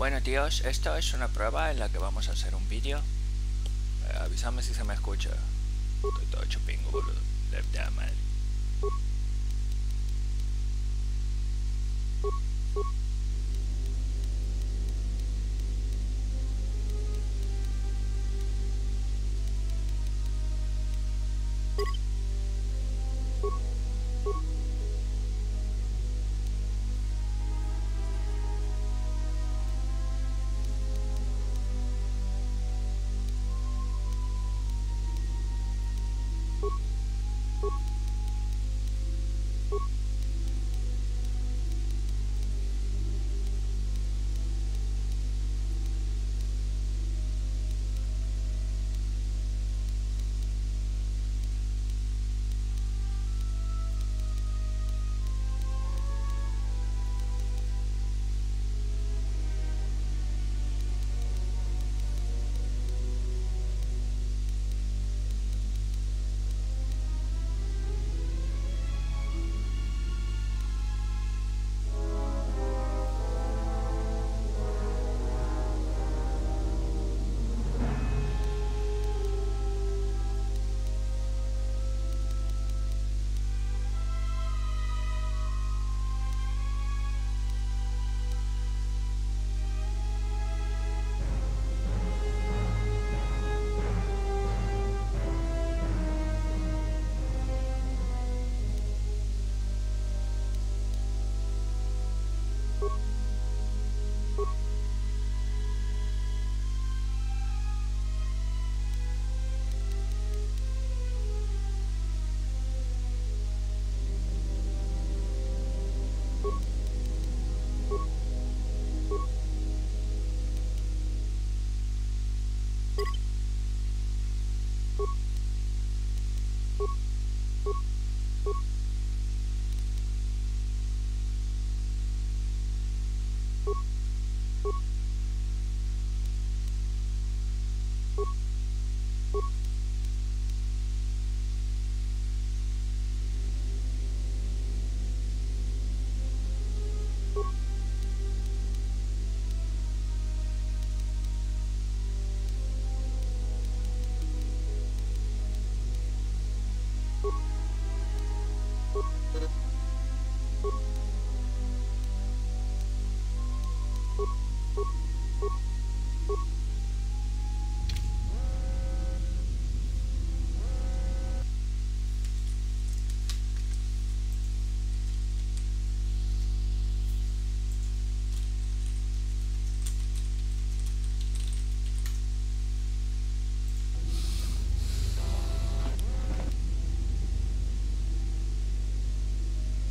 Bueno tíos, esto es una prueba en la que vamos a hacer un vídeo. Avísame si se me escucha. Estoy todo hecho pingo, boludo. De puta madre.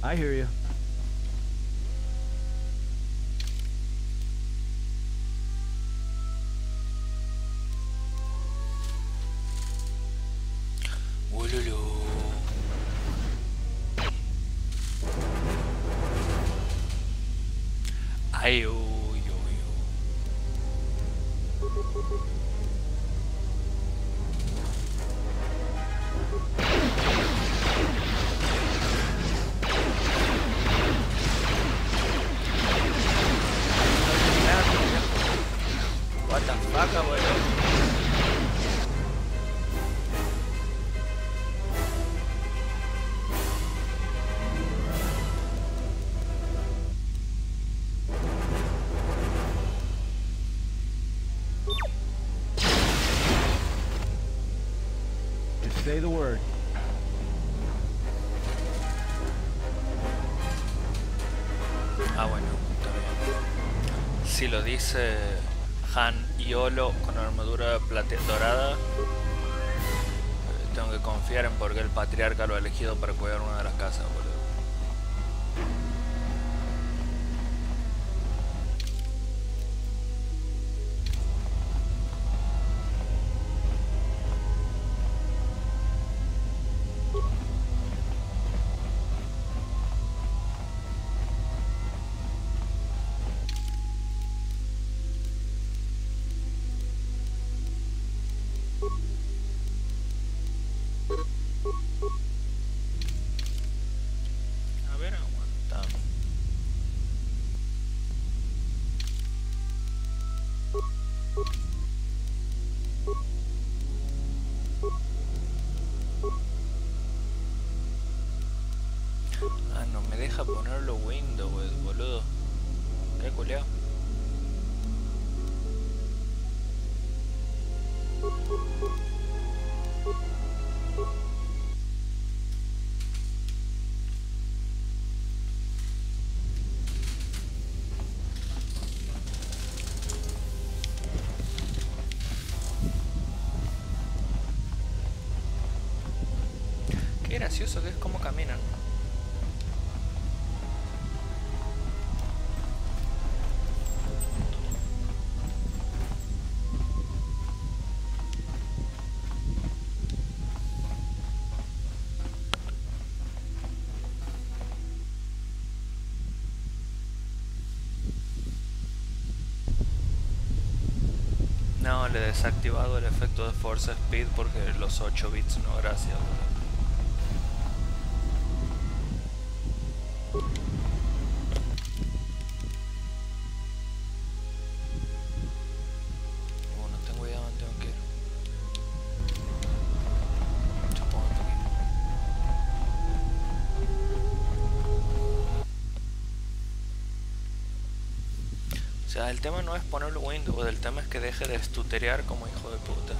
I hear you. Ululu. Ay, uy, uy, uy. What the fuck, abuelo? Just say the word. Ah, bueno, está bien. Si lo dice Han Yolo con armadura dorada, tengo que confiar en por qué el patriarca lo ha elegido para cuidar una de las casas, boludo. Ah, no me deja ponerlo Windows, boludo. ¿Qué culiao? Qué gracioso que es cómo caminan. No, le he desactivado el efecto de Force Speed porque los 8 bits no, gracias, boludo. No tengo idea dónde tengo que ir. Supongo que aquí. O sea, el tema no es ponerle Windows, el tema es que deje de estuterear como hijo de puta.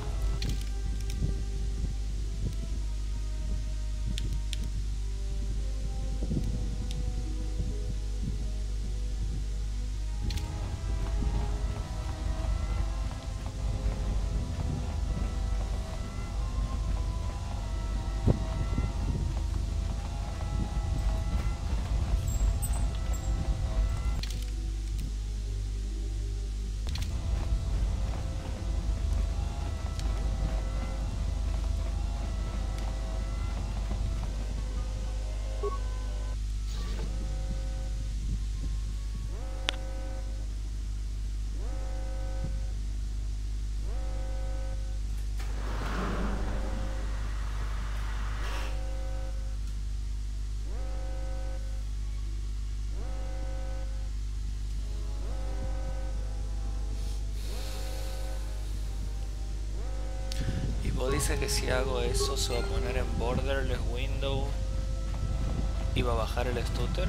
O dice que si hago eso se va a poner en borderless window y va a bajar el stutter.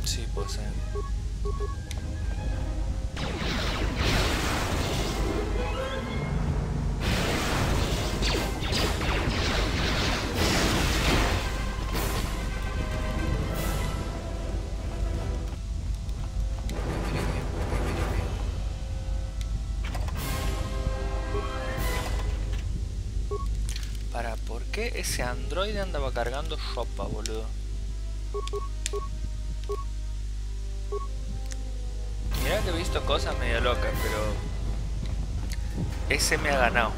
Sí, puede ser. ¿Por qué ese androide andaba cargando ropa, boludo? Mira que he visto cosas medio locas, pero ese me ha ganado.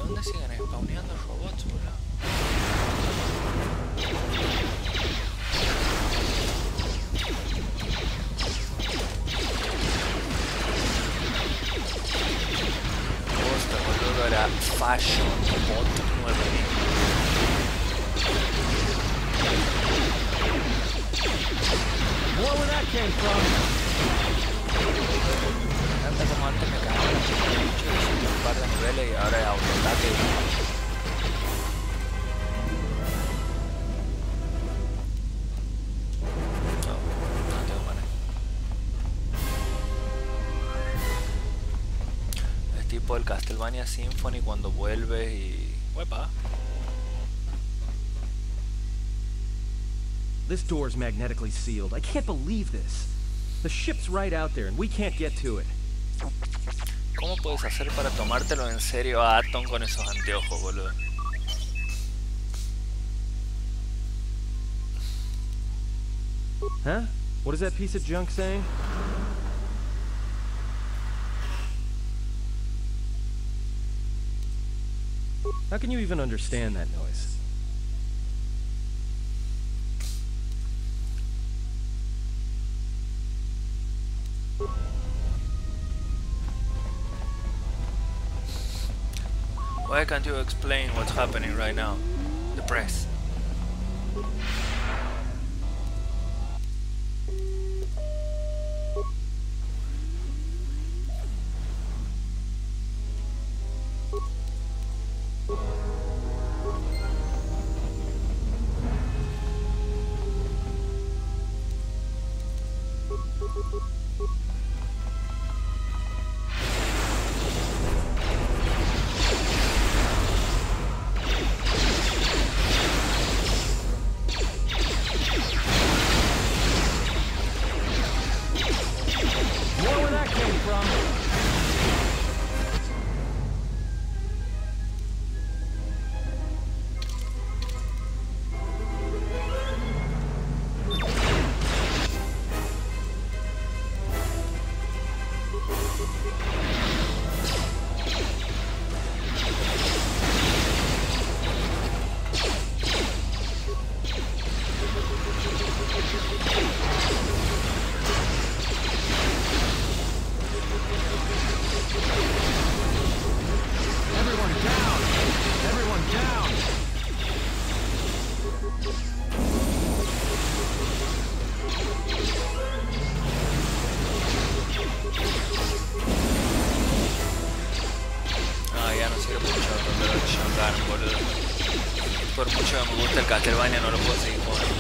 dónde siguen spawneando robots, boludo? Posta, boludo, era Fashion Bot 9000. More where that came from. Como antes me cagaba la pinche un par de niveles y ahora es autoataque. No tengo manera. Es tipo el Castlevania Symphony cuando vuelves y... ¡Huepa! This door's magnetically sealed. I can't believe this. The ship's right out there and we can't get to it. ¿Cómo puedes hacer para tomártelo en serio a Atom con esos anteojos, boludo? Huh? What is that piece of junk saying? How can you even understand that noise? Why can't you explain what's happening right now? The press. Por mucho que me gusta el Castlevania, no lo puedo seguir jugando.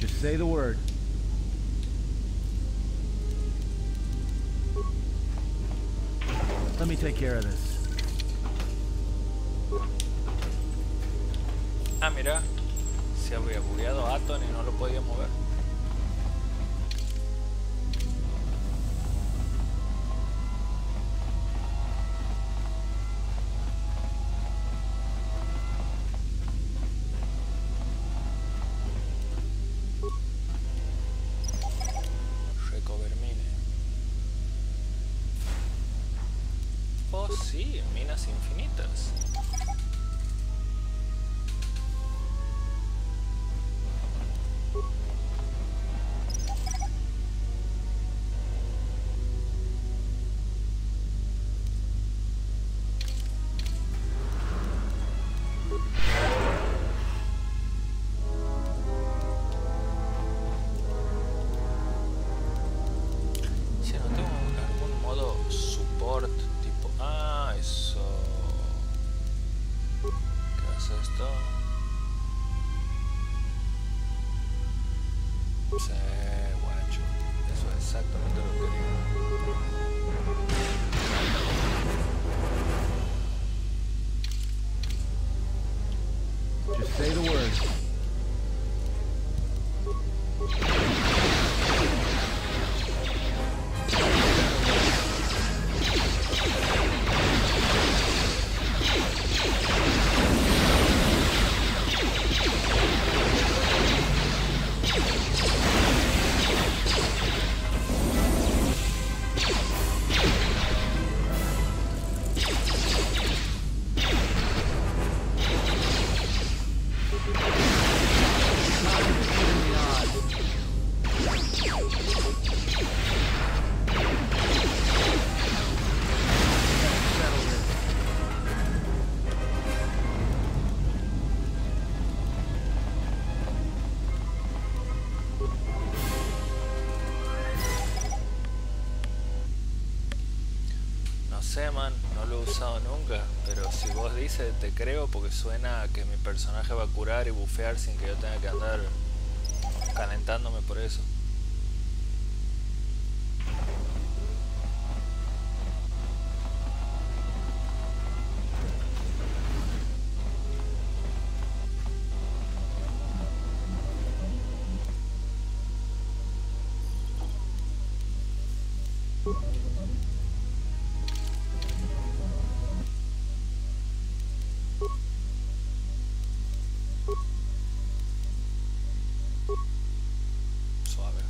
Just say the word. Let me take care of this. Ah, mira, se había bugueado Atom y no lo podía mover. Recover mine. Oh sí, minas infinitas. Sí, guacho. Eso es exactamente lo que Just say the word. sé, man, no lo he usado nunca, pero si vos dices te creo porque suena a que mi personaje va a curar y bufear sin que yo tenga que andar calentándome por eso. Suave.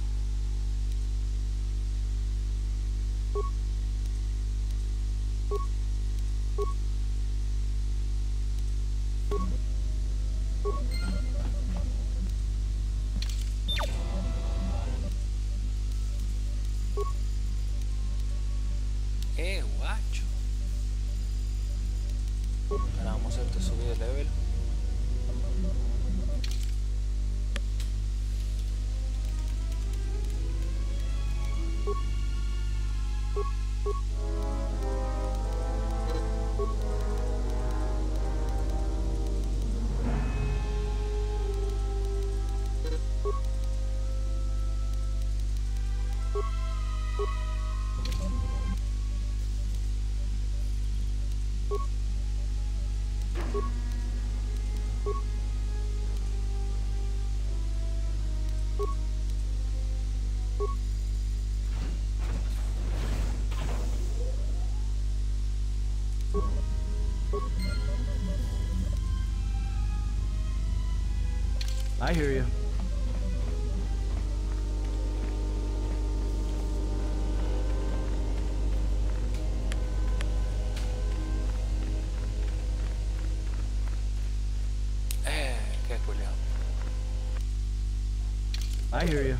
Guacho. Ahora vamos a hacerte subir de level. I hear you. Qué culiao. I hear you.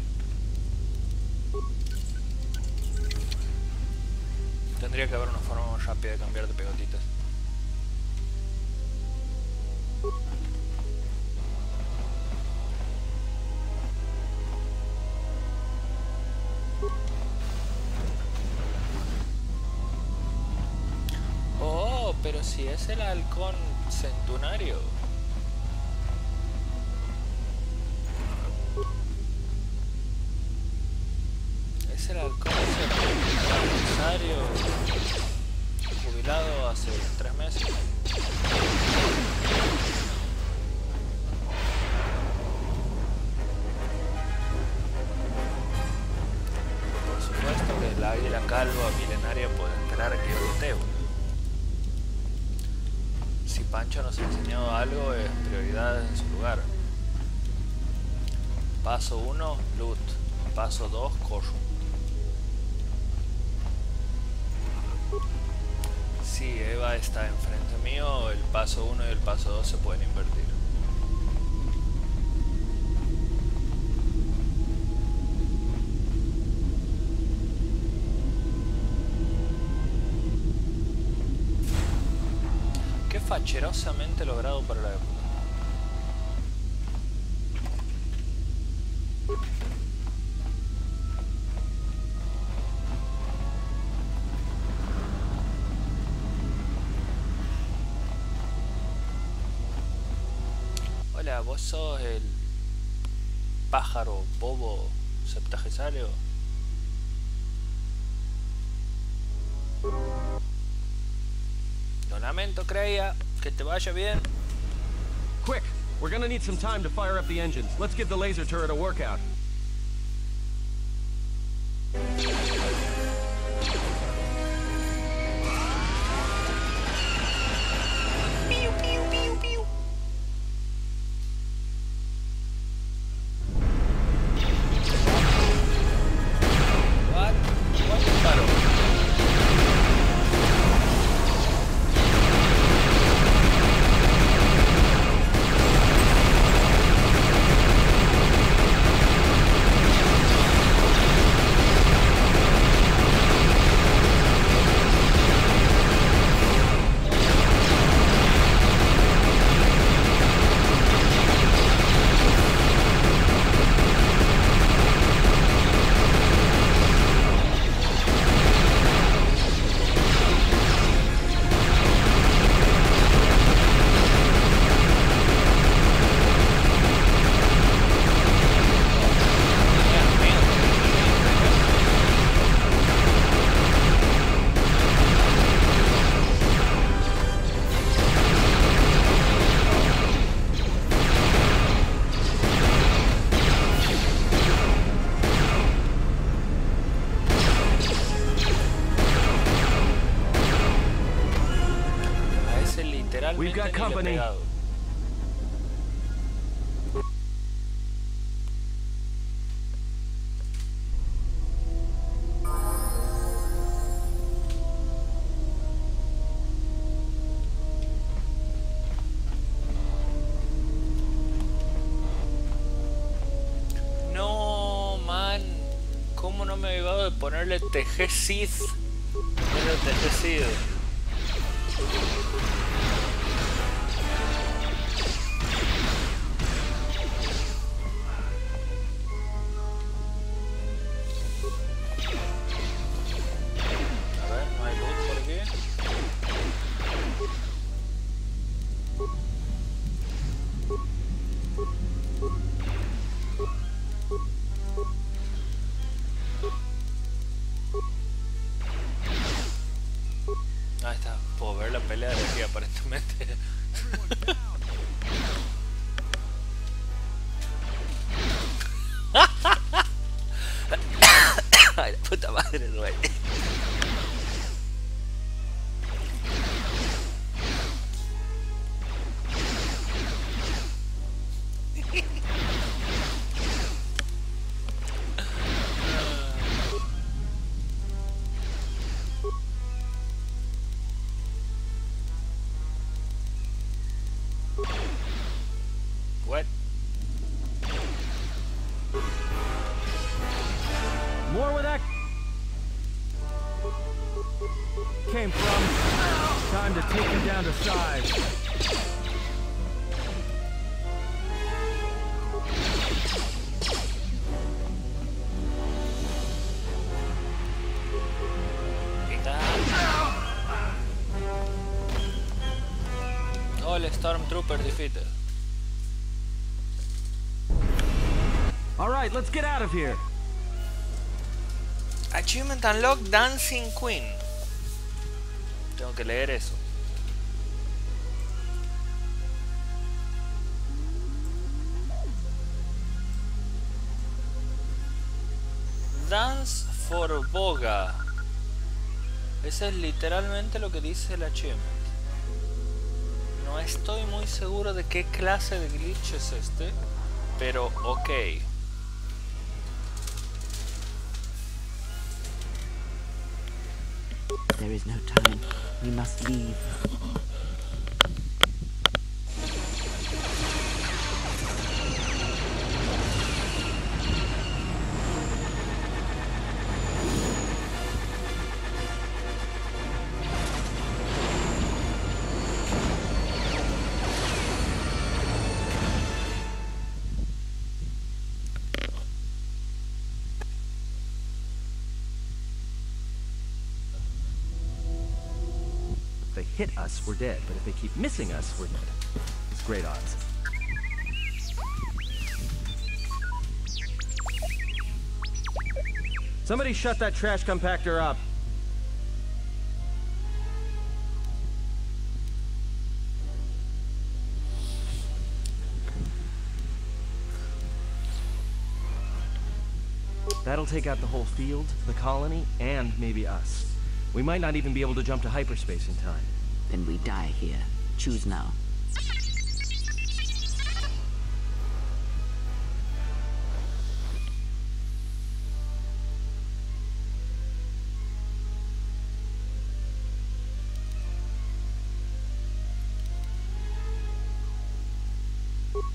Tendría que haber una forma más rápida de cambiar de pegotitas. Oh, pero si es el halcón centunario. Es el halcón aniversario jubilado hace 3 meses. Por supuesto que el águila calva milenaria puede esperar a que yo luteo. Si Pancho nos ha enseñado algo, es prioridades en su lugar. Paso 1, loot. Paso 2, corro. Si Eva está enfrente mío, el paso 1 y el paso 2 se pueden invertir. Qué facherosamente logrado para la época. Hola, vos sos el pájaro bobo septagesario. Lo lamento, creía. Que te vaya bien. Quick! We're gonna need some time to fire up the engines. Let's give the laser turret a workout. We've got company. No, man. ¿Cómo no me he olvidado de ponerle TG Sith? Pero TG Sith. Ahí está, puedo ver la pelea de aquí aparentemente. Ay, la puta madre, güey. What? More where that came from. Time to take him down to size. All Stormtrooper defeated. All right, let's get out of here. Achievement Unlocked Dancing Queen. Tengo que leer eso. Dance for Boga. Ese es literalmente lo que dice el achievement. No estoy muy seguro de qué clase de glitch es este, pero ok. There is no time. We must leave. If they hit us, we're dead. But if they keep missing us, we're dead. It's great odds. Somebody shut that trash compactor up. That'll take out the whole field, the colony, and maybe us. We might not even be able to jump to hyperspace in time. Then we die here. Choose now.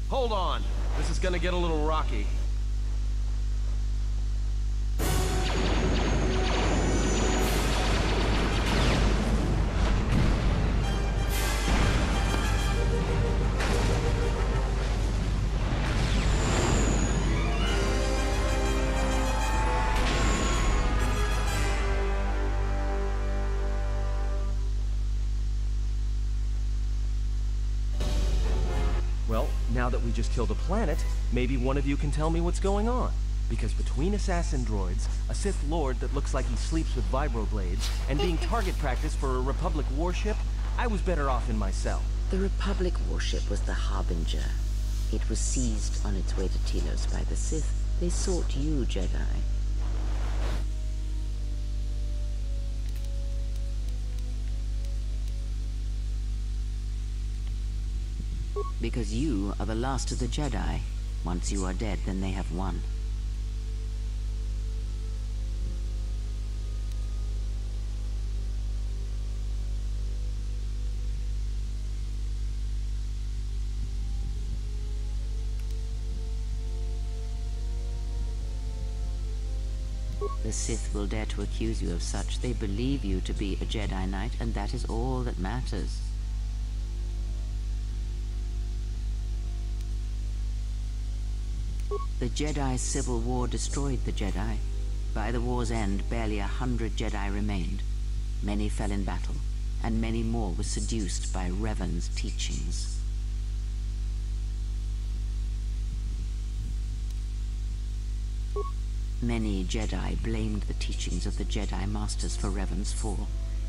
Hold on. This is gonna get a little rocky. Well, now that we just killed a planet, maybe one of you can tell me what's going on. Because between assassin droids, a Sith Lord that looks like he sleeps with vibroblades, and being target practice for a Republic warship, I was better off in my cell. The Republic warship was the Harbinger. It was seized on its way to Telos by the Sith. They sought you, Jedi. Because you are the last of the Jedi. Once you are dead, then they have won. The Sith will dare to accuse you of such. They believe you to be a Jedi Knight, and that is all that matters. The Jedi Civil War destroyed the Jedi. By the war's end, barely 100 Jedi remained. Many fell in battle, and many more were seduced by Revan's teachings. Many Jedi blamed the teachings of the Jedi Masters for Revan's fall,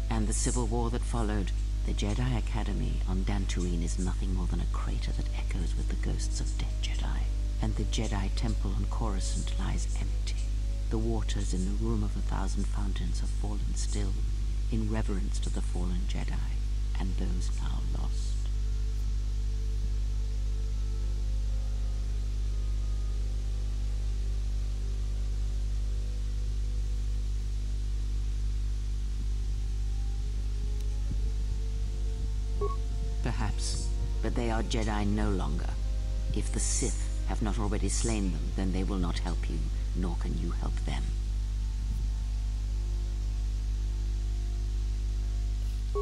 and the civil war that followed. The Jedi Academy on Dantooine is nothing more than a crater that echoes with the ghosts of dead Jedi. And the Jedi Temple on Coruscant lies empty. The waters in the Room of 1,000 Fountains have fallen still, in reverence to the fallen Jedi, and those now lost. Perhaps, but they are Jedi no longer. If the Sith have not already slain them, then they will not help you, nor can you help them.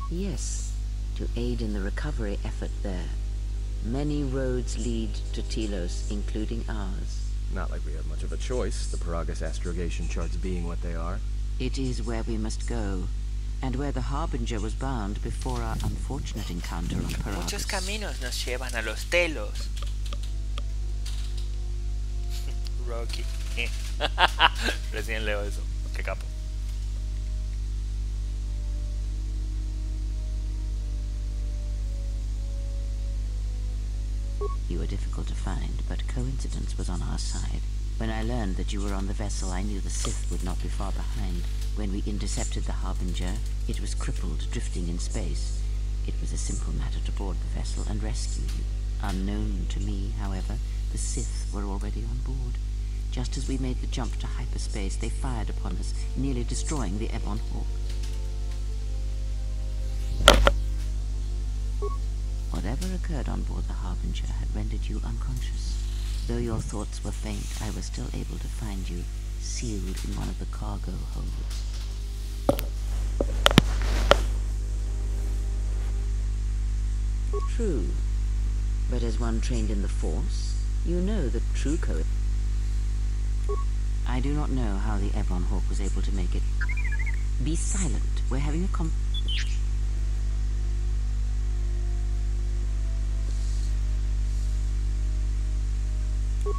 Yes, to aid in the recovery effort there. Many roads lead to Telos, including ours. Not like we have much of a choice, the Paragus astrogation charts being what they are. It is where we must go, and where the Harbinger was bound before our unfortunate encounter on Paragus. Muchos caminos nos llevan a los Telos. Rocky. Recién leo eso. Qué capo. You were difficult to find, but coincidence was on our side. When I learned that you were on the vessel, I knew the Sith would not be far behind. When we intercepted the Harbinger, it was crippled, drifting in space. It was a simple matter to board the vessel and rescue you. Unknown to me, however, the Sith were already on board. Just as we made the jump to hyperspace, they fired upon us, nearly destroying the Ebon Hawk. Whatever occurred on board the Harbinger had rendered you unconscious. Though your thoughts were faint, I was still able to find you, sealed in one of the cargo holds. True. But as one trained in the Force, you know that true I do not know how the Ebon Hawk was able to make it. Be silent. We're having a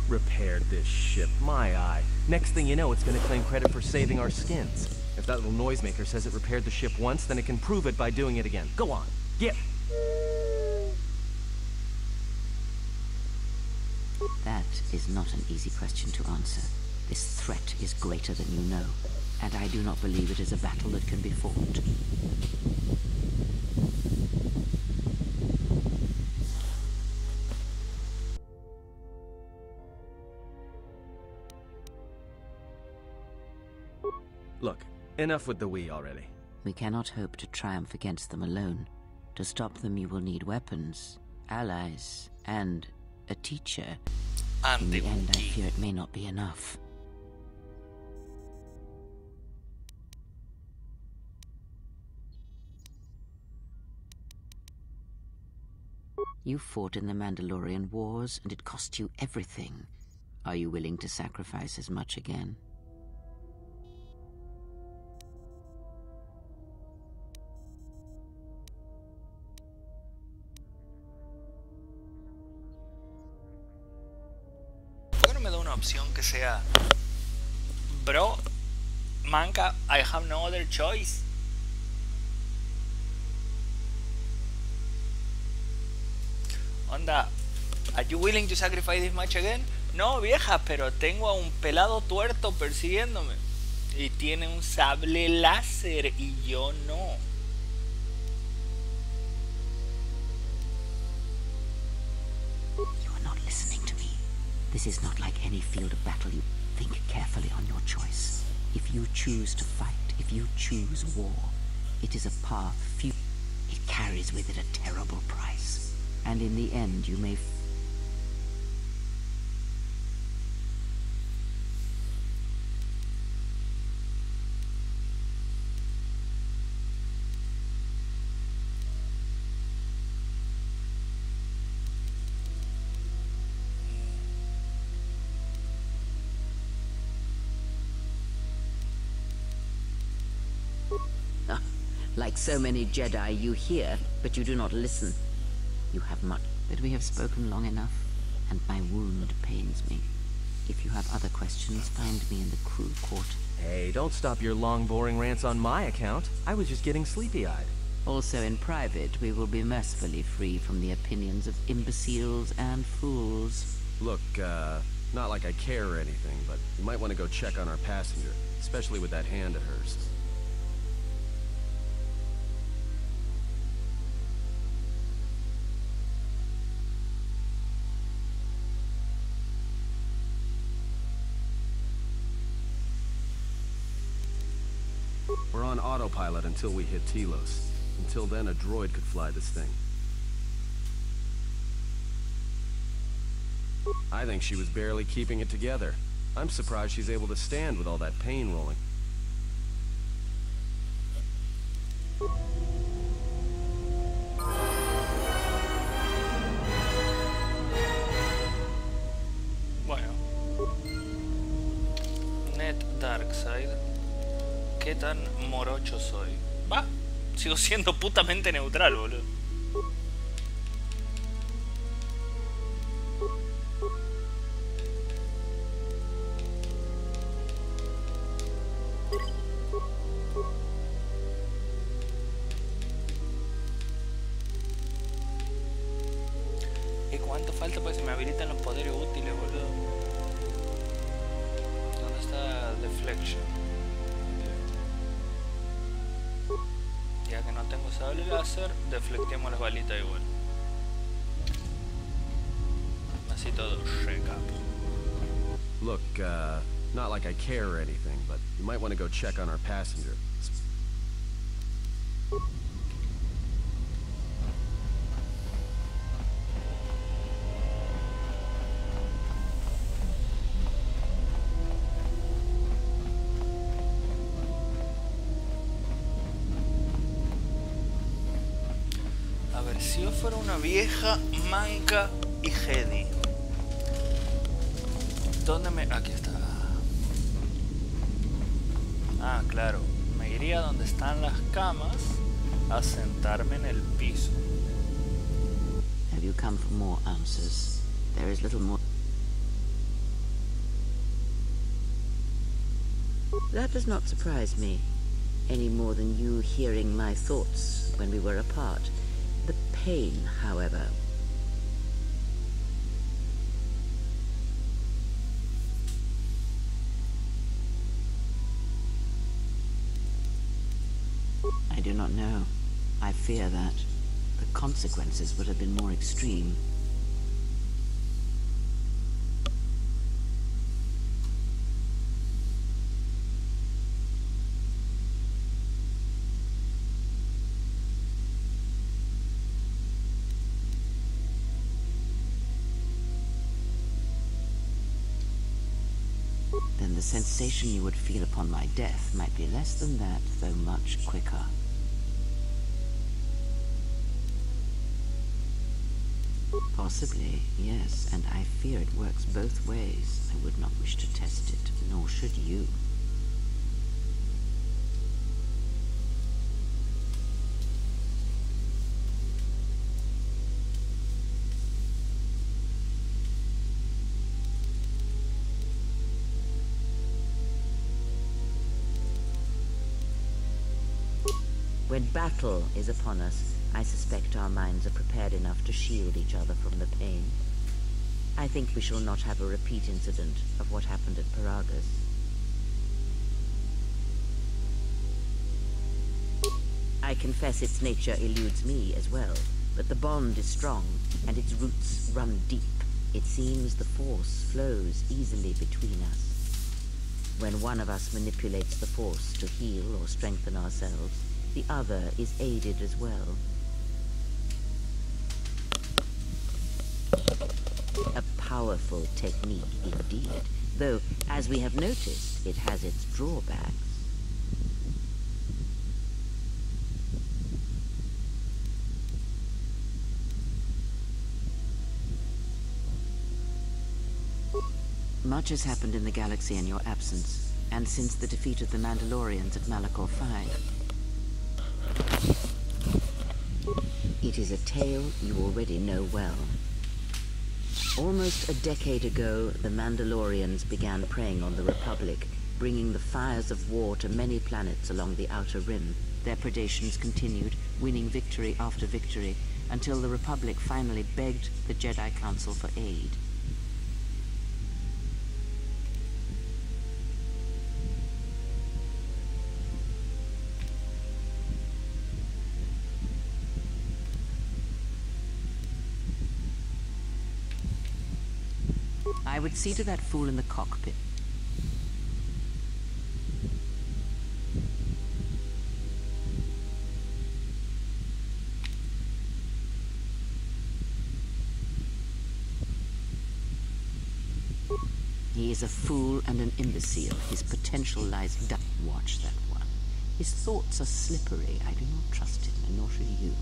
Repaired this ship, my eye. Next thing you know, it's gonna claim credit for saving our skins. If that little noisemaker says it repaired the ship once, then it can prove it by doing it again. Go on, get. That is not an easy question to answer. This threat is greater than you know, and I do not believe it is a battle that can be fought. Look, enough with the we already. We cannot hope to triumph against them alone. To stop them, you will need weapons, allies, and a teacher. In the end, I fear it may not be enough. You fought in the Mandalorian Wars, and it cost you everything. Are you willing to sacrifice as much again? Opción que sea, bro, manca, I have no other choice. Onda, are you willing to sacrifice this much again? No, vieja, pero tengo a un pelado tuerto persiguiéndome y tiene un sable láser y yo no. This is not like any field of battle. You think carefully on your choice. If you choose to fight, if you choose war, it is a path few. It carries with it a terrible price. And in the end, you may Like so many Jedi, you hear, but you do not listen. You have much, but we have spoken long enough, and my wound pains me. If you have other questions, find me in the crew quarter. Hey, don't stop your long, boring rants on my account. I was just getting sleepy-eyed. Also in private, we will be mercifully free from the opinions of imbeciles and fools. Look, not like I care or anything, but you might want to go check on our passenger, especially with that hand of hers. We're on autopilot until we hit Telos. Until then, a droid could fly this thing. I think she was barely keeping it together. I'm surprised she's able to stand with all that pain rolling. Bueno. Net Darkside. ¿Qué tan morocho soy? Va, sigo siendo putamente neutral, boludo. ¿Y cuánto falta para que se me habiliten los poderes útiles, boludo? ¿Dónde está Deflection? Ya que no tengo sable láser, deflectemos las balitas igual. Así todo, recap. Look, not like I care or anything, but you might want to go check on our passenger. Si yo fuera una vieja, manca y Jedi, ¿dónde me...? Aquí está. Ah, claro. Me iría donde están las camas a sentarme en el piso. Have you come for more answers? There is little more. That does not surprise me, any more than you hearing my thoughts when we were apart. The pain, however... I do not know. I fear that the consequences would have been more extreme. Then the sensation you would feel upon my death might be less than that, though much quicker. Possibly, yes, and I fear it works both ways. I would not wish to test it, nor should you. When battle is upon us, I suspect our minds are prepared enough to shield each other from the pain. I think we shall not have a repeat incident of what happened at Paragus. I confess its nature eludes me as well, but the bond is strong, and its roots run deep. It seems the Force flows easily between us. When one of us manipulates the Force to heal or strengthen ourselves, the other is aided as well. A powerful technique indeed, though, as we have noticed, it has its drawbacks. Much has happened in the galaxy in your absence, and since the defeat of the Mandalorians at Malachor V. It is a tale you already know well. Almost a decade ago, the Mandalorians began preying on the Republic, bringing the fires of war to many planets along the Outer Rim. Their predations continued, winning victory after victory, until the Republic finally begged the Jedi Council for aid. I would see to that fool in the cockpit. He is a fool and an imbecile. His potential lies down. Watch that one. His thoughts are slippery. I do not trust him, and nor should you.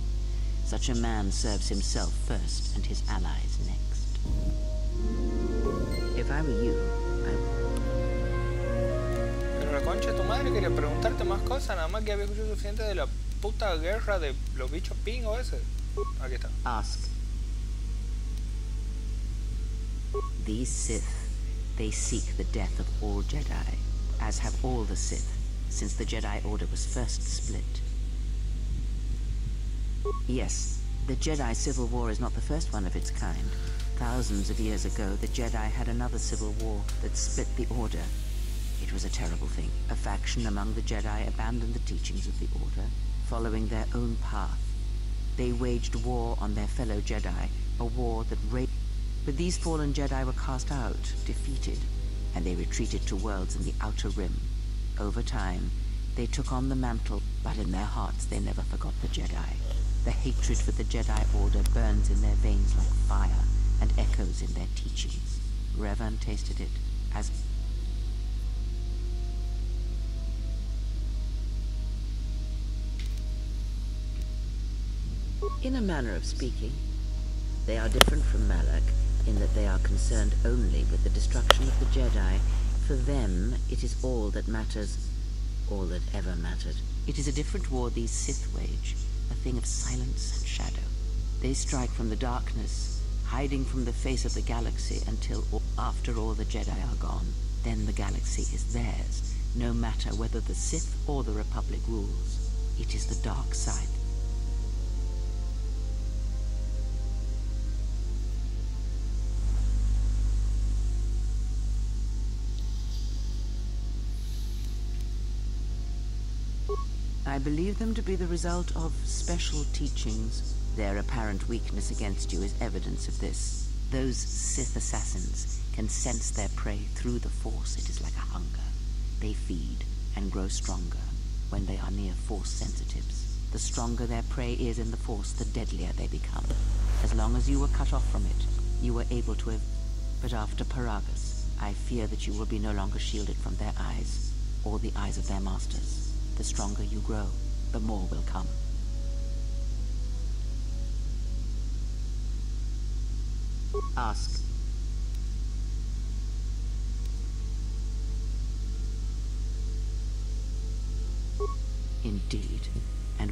Such a man serves himself first and his allies next. If I were you, Pero la concha de tu madre, quería preguntarte más cosas, nada más que había escuchado suficiente de la puta guerra de los bichos pingos ese. Aquí está. Ask. These Sith, they seek the death of all Jedi, as have all the Sith, since the Jedi Order was first split. Yes, the Jedi Civil War is not the first one of its kind. Thousands of years ago, the Jedi had another civil war that split the Order. It was a terrible thing. A faction among the Jedi abandoned the teachings of the Order, following their own path. They waged war on their fellow Jedi, a war that raged. But these fallen Jedi were cast out, defeated, and they retreated to worlds in the Outer Rim. Over time, they took on the mantle, but in their hearts they never forgot the Jedi. The hatred for the Jedi Order burns in their veins like fire, and echoes in their teachings. Revan tasted it as... In a manner of speaking, they are different from Malak in that they are concerned only with the destruction of the Jedi. For them, it is all that matters, all that ever mattered. It is a different war these Sith wage, a thing of silence and shadow. They strike from the darkness, hiding from the face of the galaxy until after all the Jedi are gone. Then the galaxy is theirs. no matter whether the Sith or the Republic rules. It is the dark side. I believe them to be the result of special teachings. Their apparent weakness against you is evidence of this. Those Sith assassins can sense their prey through the Force. It is like a hunger. They feed and grow stronger when they are near Force sensitives. The stronger their prey is in the Force, the deadlier they become. As long as you were cut off from it, you were able to have... But after Paragus, I fear that you will be no longer shielded from their eyes, or the eyes of their masters. The stronger you grow, the more will come. Ask. Indeed. And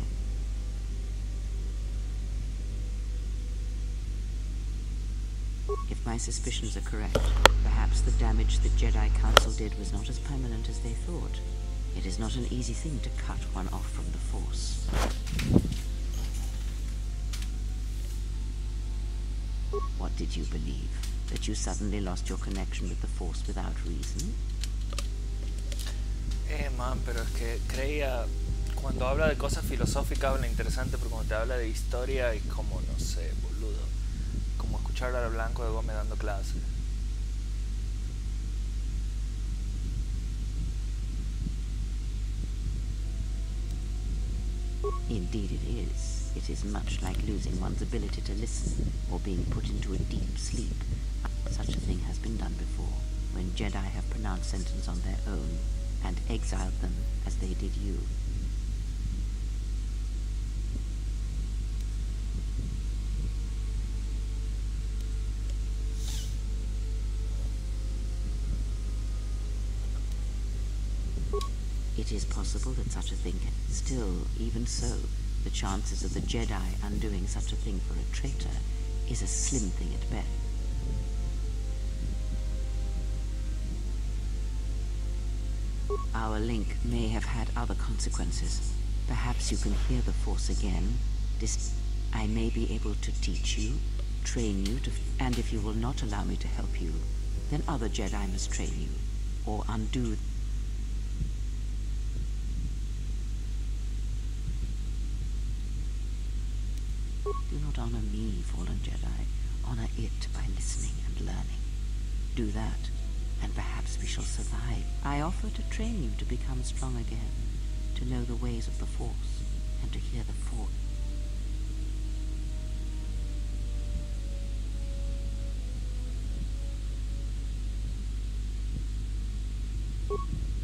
if my suspicions are correct, perhaps the damage the Jedi Council did was not as permanent as they thought. It is not an easy thing to cut one off from the Force. What did you believe? That you suddenly lost your connection with the Force without reason? Man, pero es que creía... Cuando habla de cosas filosóficas habla interesante, pero cuando te habla de historia es como, no sé, boludo. Como escuchar a Blanco de Gómez dando clases. Indeed it is. It is much like losing one's ability to listen, or being put into a deep sleep. Such a thing has been done before, when Jedi have pronounced sentence on their own, and exiled them as they did you. It is possible that such a thing can... Still, even so, the chances of the Jedi undoing such a thing for a traitor is a slim thing at best. Our link may have had other consequences. Perhaps you can hear the Force again. I may be able to teach you, train you, and if you will not allow me to help you, then other Jedi must train you, or undo... Do not honor me, fallen Jedi. Honor it by listening and learning. Do that, and perhaps we shall survive. I offer to train you to become strong again, to know the ways of the Force, and to hear the Force.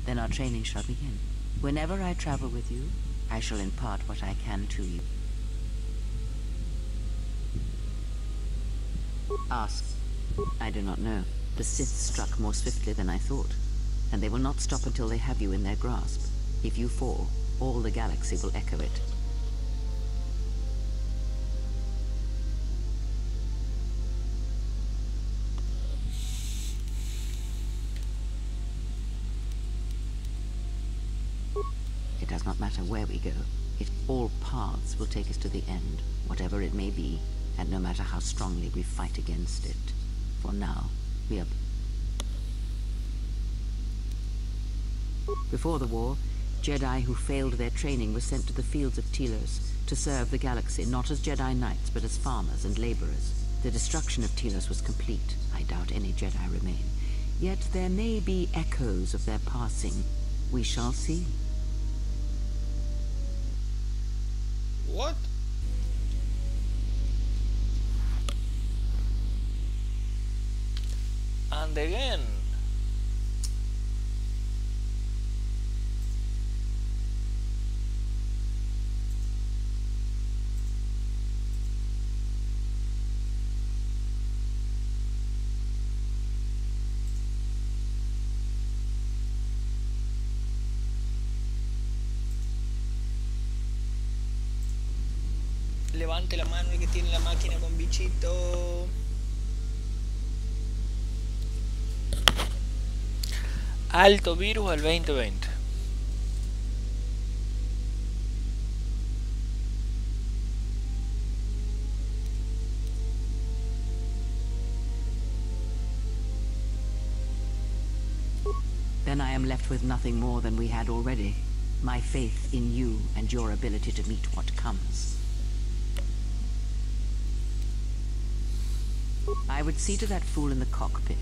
Then our training shall begin. Whenever I travel with you, I shall impart what I can to you. Ask. I do not know. The Sith struck more swiftly than I thought, and they will not stop until they have you in their grasp. If you fall, all the galaxy will echo it. It does not matter where we go. All paths will take us to the end, whatever it may be, and no matter how strongly we fight against it. For now, we are... Before the war, Jedi who failed their training were sent to the fields of Telos to serve the galaxy, not as Jedi Knights, but as farmers and laborers. The destruction of Telos was complete. I doubt any Jedi remain. Yet there may be echoes of their passing. We shall see. What? And again. Levante la mano el que tiene la máquina con bichito. Alto virus al 2020. am left with nothing more than we had already. My faith in you and your ability to meet what comes. I would see to that fool in the cockpit.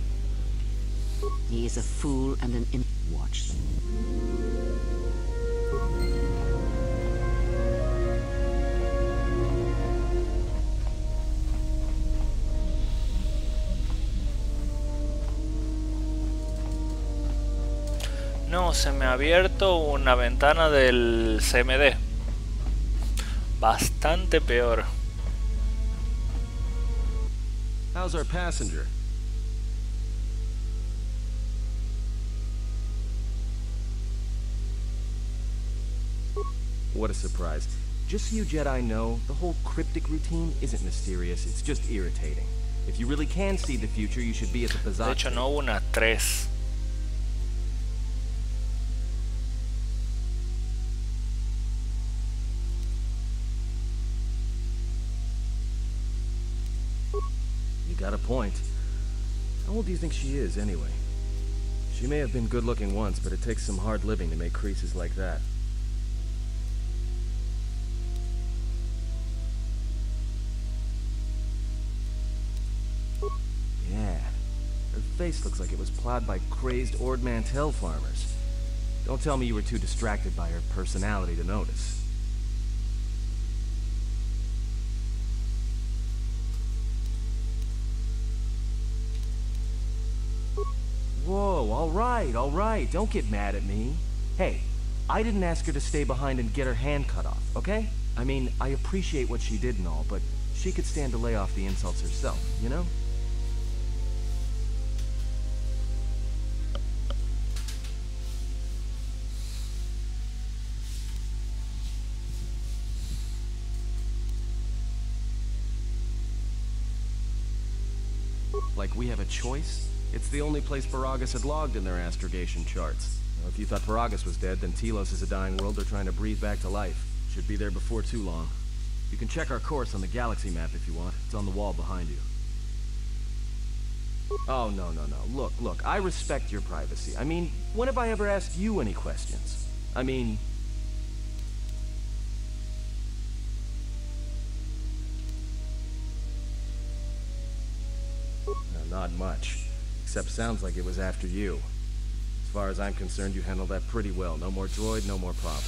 He is a fool and an watch them. No, se me ha abierto una ventana del CMD. Bastante peor. How's our passenger? What a surprise. Just so you Jedi know, the whole cryptic routine isn't mysterious, it's just irritating. If you really can see the future, you should be at the De bazaar. hecho, no hubo una 3. You got a point. How old do you think she is, anyway? She may have been good-looking once, but it takes some hard living to make creases like that. Yeah. Her face looks like it was plowed by crazed Ord Mantell farmers. Don't tell me you were too distracted by her personality to notice. Whoa, all right, don't get mad at me. Hey, I didn't ask her to stay behind and get her hand cut off, okay? I mean, I appreciate what she did and all, but she could stand to lay off the insults herself, you know? Like we have a choice? It's the only place Paragus had logged in their astrogation charts. Well, if you thought Paragus was dead, then Telos is a dying world they're trying to breathe back to life. Should be there before too long. You can check our course on the galaxy map if you want. It's on the wall behind you. Oh, no. Look, I respect your privacy. I mean, when have I ever asked you any questions? I mean... No, not much. Except sounds like it was after you. As far as I'm concerned, you handled that pretty well. No more droid, no more problem.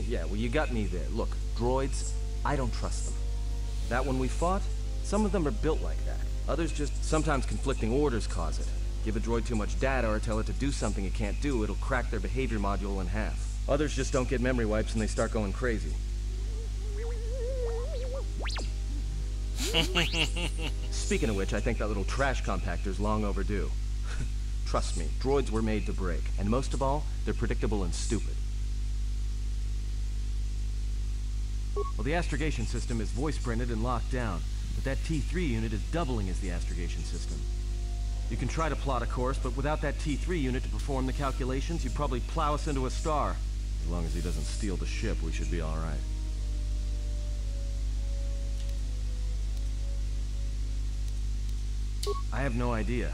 Yeah, well, you got me there. Look, droids, I don't trust them. That one we fought, some of them are built like that. Others just sometimes conflicting orders cause it. Give a droid too much data or tell it to do something it can't do, it'll crack their behavior module in half. Others just don't get memory wipes and they start going crazy. Speaking of which, I think that little trash compactor's long overdue. Trust me, droids were made to break. And most of all, they're predictable and stupid. Well, the astrogation system is voice-printed and locked down, but that T3 unit is doubling as the astrogation system. You can try to plot a course, but without that T3 unit to perform the calculations, you'd probably plow us into a star. As long as he doesn't steal the ship, we should be all right. I have no idea.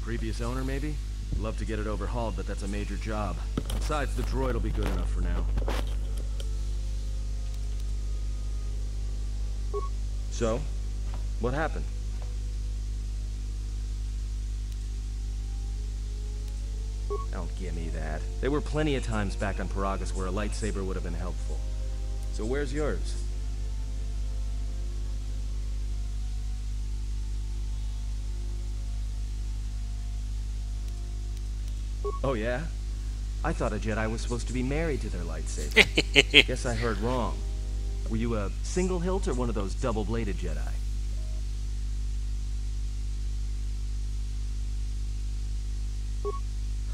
Previous owner, maybe? Love to get it overhauled, but that's a major job. Besides, the droid will be good enough for now. So, what happened? Don't give me that. There were plenty of times back on Paragus where a lightsaber would have been helpful. So where's yours? Oh yeah? I thought a Jedi was supposed to be married to their lightsaber. Guess I heard wrong. Were you a single hilt or one of those double-bladed Jedi?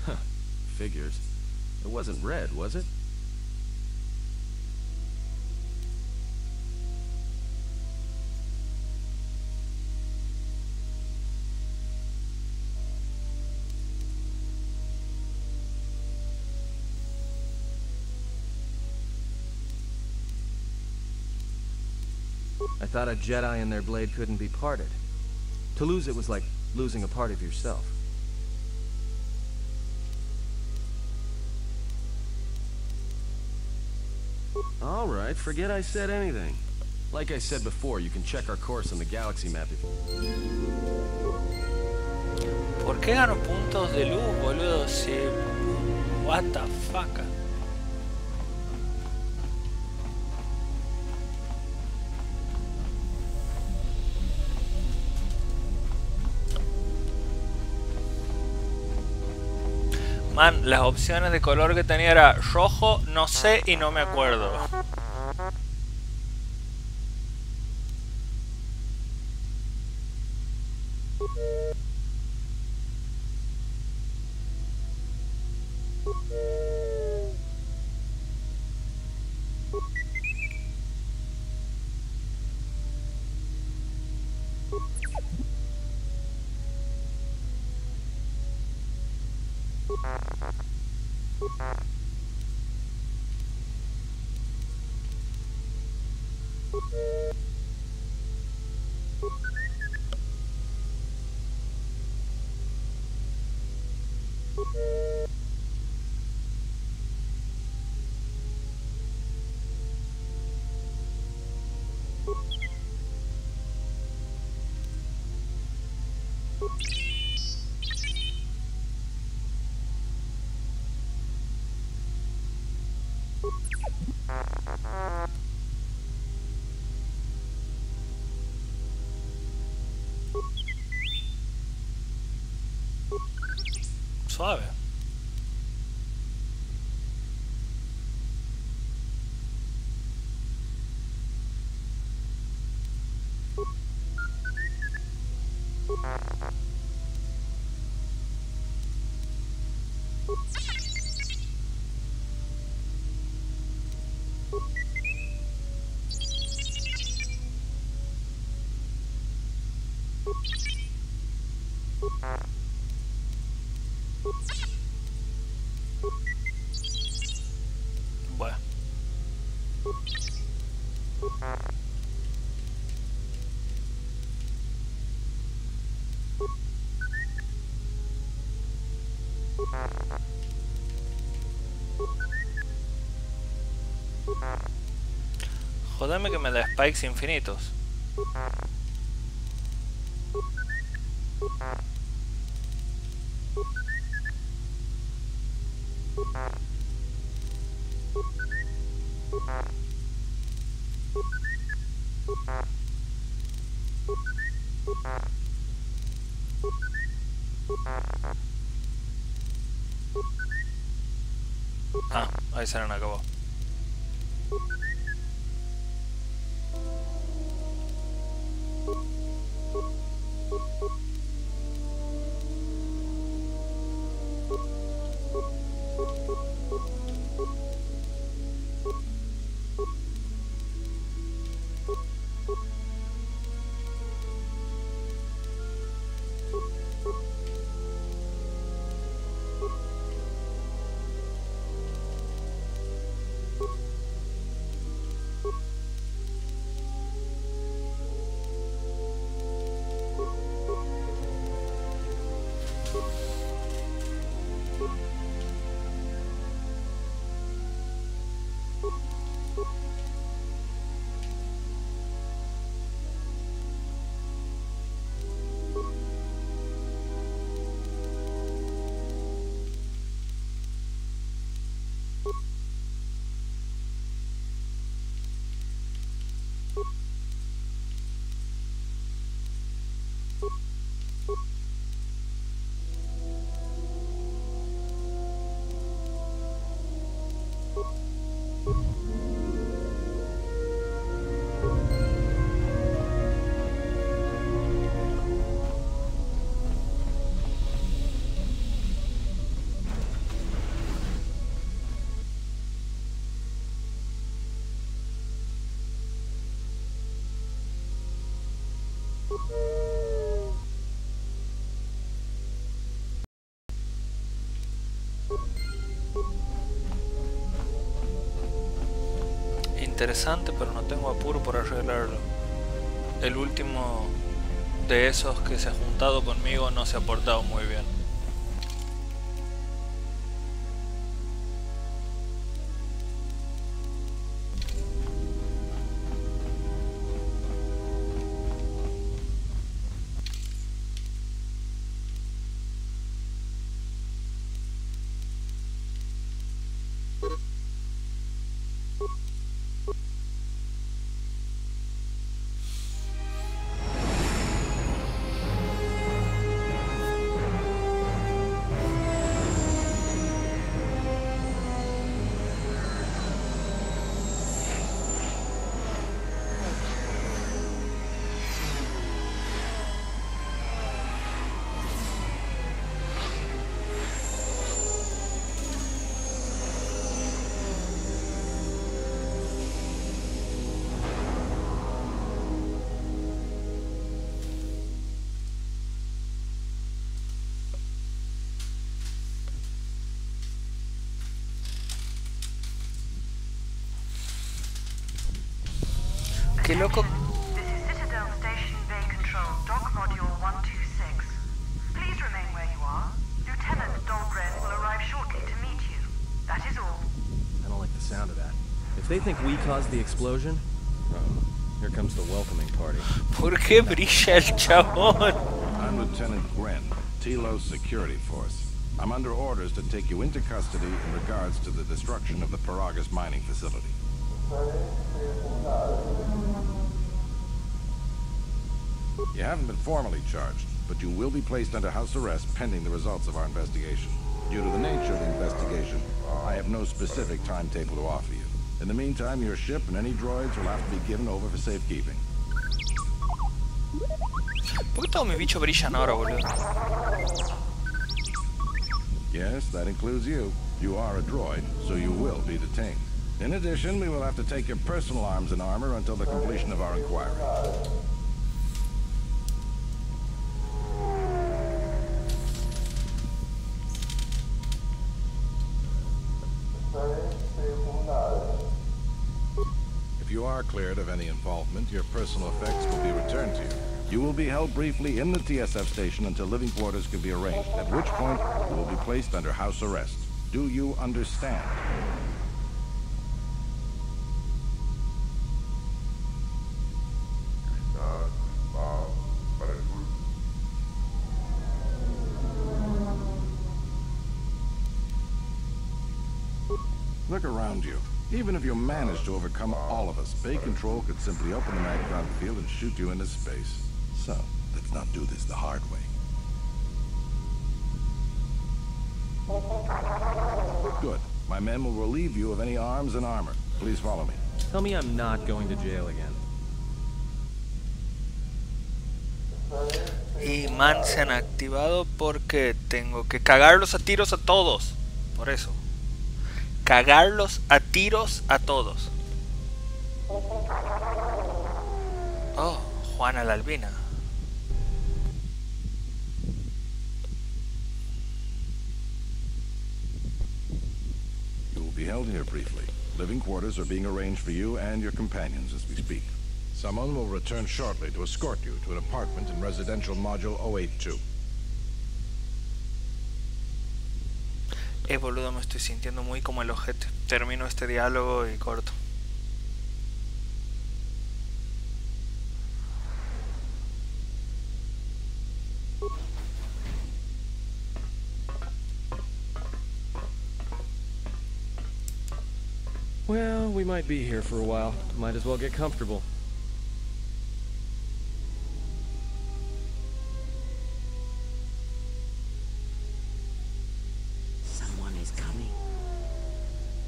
Huh. Figures. It wasn't red, was it? I thought a Jedi and their blade couldn't be parted. To lose it was like losing a part of yourself. Alright, forget I said anything. Like I said before, you can check our course on the galaxy map if you... ¿Por qué gano puntos de luz, boludo? Si... What the fuck? Man, las opciones de color que tenía era rojo, no sé y no me acuerdo. Suave. Bueno. Jodeme que me da spikes infinitos. Ah, ahí se nos acabó. Interesante, pero no tengo apuro por arreglarlo. el último de esos que se ha juntado conmigo no se ha portado muy bien. Qué loco. This is Citadel Station Bay Control, Dock Module 126. Please remain where you are. Lieutenant Dahlgren will arrive shortly to meet you. That is all. I don't like the sound of that. If they think we caused the explosion, oh, here comes the welcoming party. ¿Por qué brilla el chabón? I'm Lieutenant Gren, Telos Security Force. I'm under orders to take you into custody in regards to the destruction of the Paragus mining facility. You haven't been formally charged, but you will be placed under house arrest pending the results of our investigation. Due to the nature of the investigation, I have no specific timetable to offer you. In the meantime, your ship and any droids will have to be given over for safekeeping. ¿Por qué todos mis bichos brillan ahora, boludo? Yes, that includes you. You are a droid, so you will be detained. In addition, we will have to take your personal arms and armor until the completion of our inquiry. If you are cleared of any involvement, your personal effects will be returned to you. You will be held briefly in the TSF station until living quarters can be arranged, at which point you will be placed under house arrest. Do you understand? Look around you. Even if you manage to overcome all of us, Bay Control could simply open the magcon field and shoot you into space. So, let's not do this the hard way. Good. My men will relieve you of any arms and armor. Please follow me. Tell me I'm not going to jail again. Y man se han activado porque tengo que cagarlos a tiros a todos. Por eso. Cagarlos a tiros a todos. Oh, Juana la Albina. You will be held here briefly. Living quarters are being arranged for you and your companions as we speak. Someone will return shortly to escort you to an apartment in residential module 082. Boludo, me estoy sintiendo muy como el ojete. Termino este diálogo y corto. Well, we might be here for a while. Might as well get comfortable.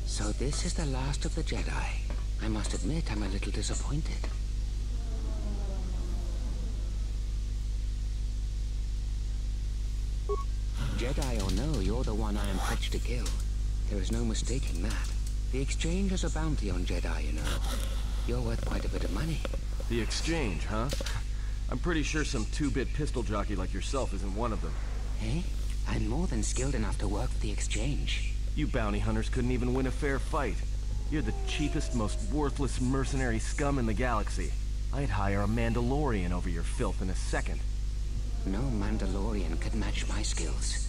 So this is the last of the Jedi. I must admit I'm a little disappointed. Jedi or no, you're the one I am pledged to kill. There is no mistaking that. The exchange is a bounty on Jedi, you know. You're worth quite a bit of money. The exchange, huh? I'm pretty sure some two-bit pistol jockey like yourself isn't one of them. Eh? I'm more than skilled enough to work for the exchange. You bounty hunters couldn't even win a fair fight. You're the cheapest, most worthless mercenary scum in the galaxy. I'd hire a Mandalorian over your filth in a second. No Mandalorian could match my skills.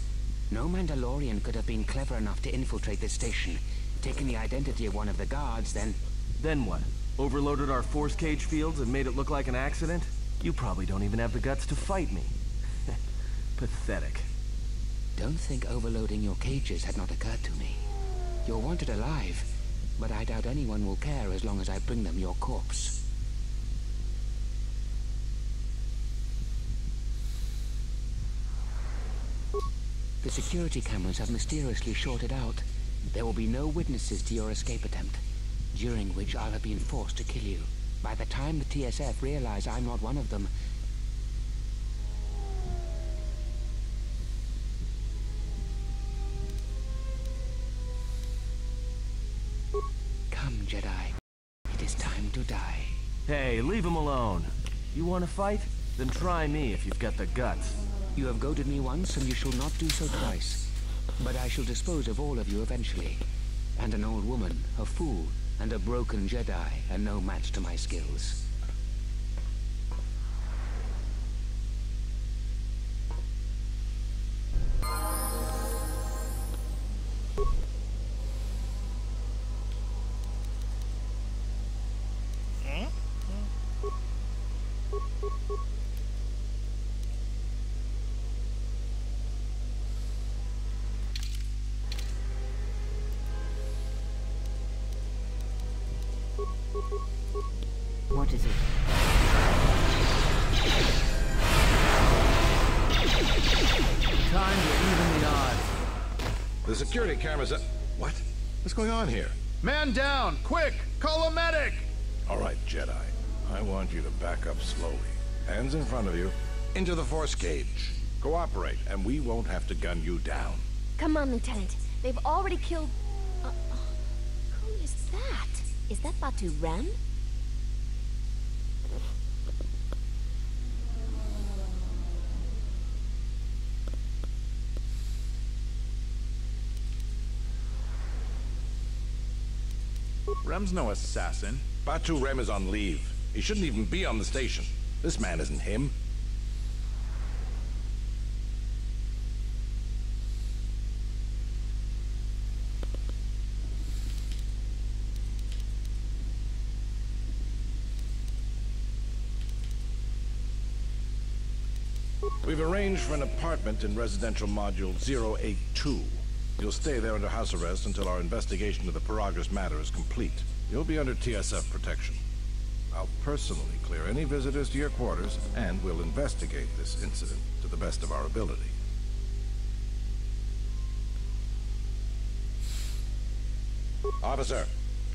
No Mandalorian could have been clever enough to infiltrate this station, taken the identity of one of the guards, then... Then what? Overloaded our force cage fields and made it look like an accident? You probably don't even have the guts to fight me. Pathetic. Don't think overloading your cages had not occurred to me. You're wanted alive, but I doubt anyone will care as long as I bring them your corpse. The security cameras have mysteriously shorted out. There will be no witnesses to your escape attempt, during which I'll have been forced to kill you. By the time the TSF realize I'm not one of them... Come, Jedi. It is time to die. Hey, leave him alone. You want to fight? Then try me if you've got the guts. You have goaded me once, and you shall not do so twice. But I shall dispose of all of you eventually. And an old woman, a fool, and a broken Jedi are no match to my skills. What is it? Time to even the odds. The security cameras... What? What's going on here? Man down! Quick! Call a medic! All right, Jedi. I want you to back up slowly. Hands in front of you. Into the force cage. Cooperate, and we won't have to gun you down. Come on, Lieutenant. They've already killed... who is that? Is that Batu Ren? Rem's no assassin. Batu Rem is on leave. He shouldn't even be on the station. This man isn't him. We've arranged for an apartment in residential module 082. You'll stay there under house arrest until our investigation of the Paragus matter is complete. You'll be under TSF protection. I'll personally clear any visitors to your quarters, and we'll investigate this incident to the best of our ability. Officer,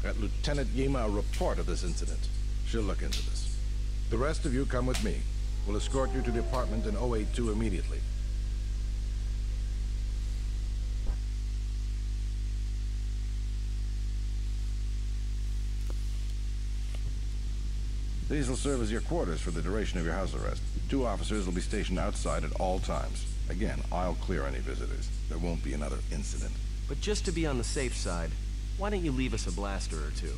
get Lieutenant Yima a report of this incident. She'll look into this. The rest of you come with me. We'll escort you to the apartment in 082 immediately. These will serve as your quarters for the duration of your house arrest. 2 officers will be stationed outside at all times. Again, I'll clear any visitors. There won't be another incident. But just to be on the safe side, why don't you leave us a blaster or two?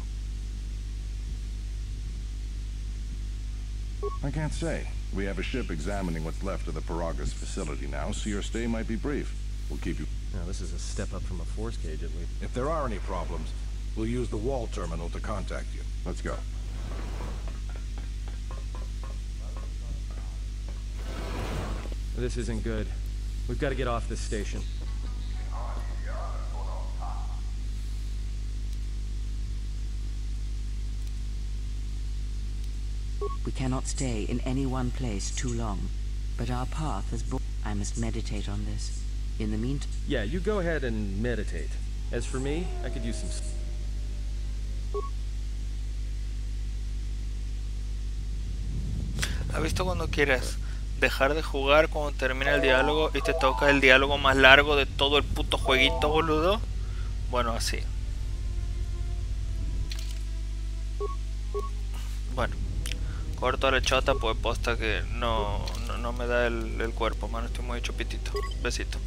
I can't say. We have a ship examining what's left of the Paragus facility now, so your stay might be brief. We'll keep you... Now, this is a step up from a force cage, at least. If there are any problems, we'll use the wall terminal to contact you. Let's go. This isn't good. We've got to get off this station. We cannot stay in any one place too long, but our path has brought... I must meditate on this. In the meantime... Yeah, you go ahead and meditate. As for me, I could use some... ¿Has visto cuando quieres dejar de jugar cuando termina el diálogo y te toca el diálogo más largo de todo el puto jueguito, boludo? Bueno, así. Bueno, corto la chota pues posta que no me da el cuerpo, mano, estoy muy hecho pitito. Besito.